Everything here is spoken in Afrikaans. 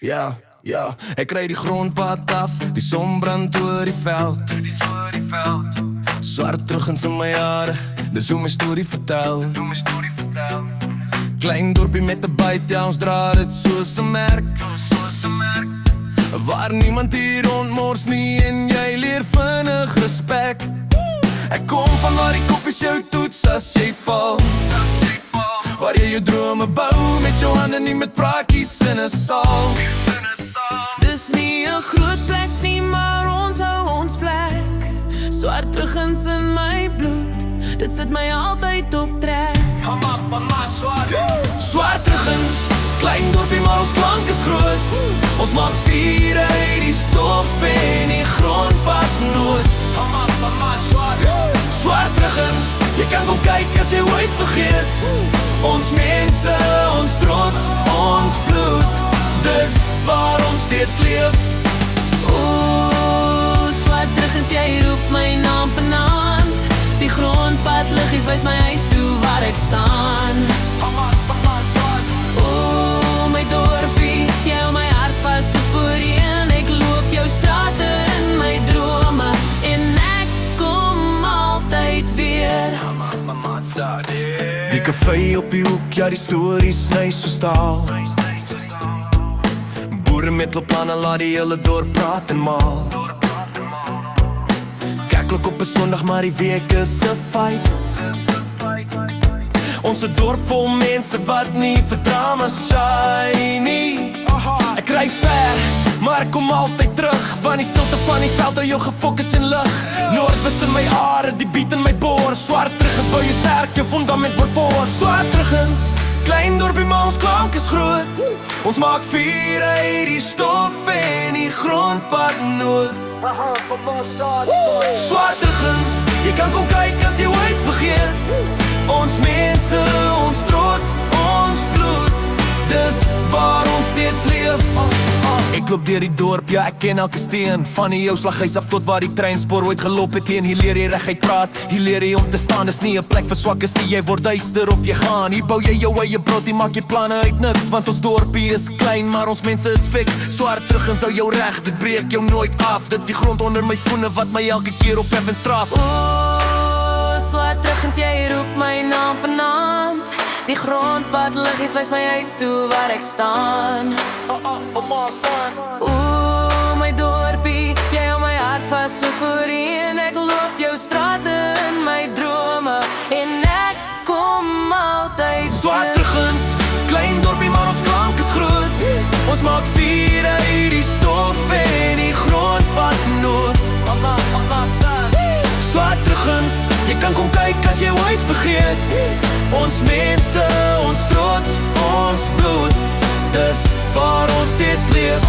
Ja, ja, ek kry die grondpad af, die son brand oor die veld. Swart teruggens in my jare, dis hoe my storie vertel. Klein dorpie met 'n byt, ja ons dra dit soos 'n merk. Waar niemand hier rondmors nie en jy leer vinnig respek. Ek kom van waar die koppies jou toets as jy val. Waar jy jou drome bou met jou hande, nie met praatjies in 'n saal. Dis nie 'n groot plek nie, maar ons hou ons plek. Swart teruggens in my bloed, dit sit my altyd op trek. Swart teruggens, klein dorpie maar ons klank is groot. Ons maak vuur uit die stof en die grondpad nood. Swart teruggens, jy kan kom kyk as jy ooit vergeet. Ons mense, ons trots, ons bloed, dis waar ons steeds leef. Swart teruggens, jy roep my naam vanaand. Die grondpad liggies wys my huis toe waar ek staan. My dorpie, jy hou my hart vas soos voorheen. Ek loop jou strate in my drome en ek kom altyd weer. Die kafee op die hoek, ja die stories sny so staal. Boere met hul planne laat die hele dorp praat en maal. Kerklik op 'n Sondag, maar die week is 'n feit. Ons dorp vol mense wat nie vir drama shy nie. Ek ry ver, maar ek kom altyd terug, want die stilte van die veld hou jou gefokus en lig. Noordwes in my are, die beat in my boor. Swart teruggens, bou jou sterk, jou fundament word voor. Swart teruggens, klein dorpie maar ons klank is groot. Ons maak vuur uit die stof en die grondpad nood. Swart teruggens, jy kan kom kyk as jy ooit vergeet. Ons mense, ons trots, ons bloed, dis waar ons steeds leef. Ek loop deur die dorp, ja ek ken elke steen. Van die ou slaghuis af tot waar die treinspoor ooit geloop het heen. Hier leer jy reguit praat, hier leer jy om te staan. Dis nie 'n plek vir swakkes nie, jy word duister of jy gaan. Hier bou jy jou eie brood, hier maak jy planne uit niks. Want ons dorpie is klein, maar ons mense is fix. Swart teruggens hou jou reg, dit breek jou nooit af. Dit's die grond onder my skoene wat my elke keer ophef en straf. Swart teruggens, jy roep my naam vanaand. Die grondpad liggies wys my huis toe waar ek staan. My dorpie, jy hou my hart vas soos voorheen. Ek loop jou strate in my drome en ek kom altyd Swart teruggens, klein dorpie maar ons klank is groot. Ons maak vuur uit die stof en die grondpad nood. Swart teruggens, jy kan kom kyk as jy ooit vergeet. Ons mense, ons trots, ons bloed, dis waar ons steeds leef.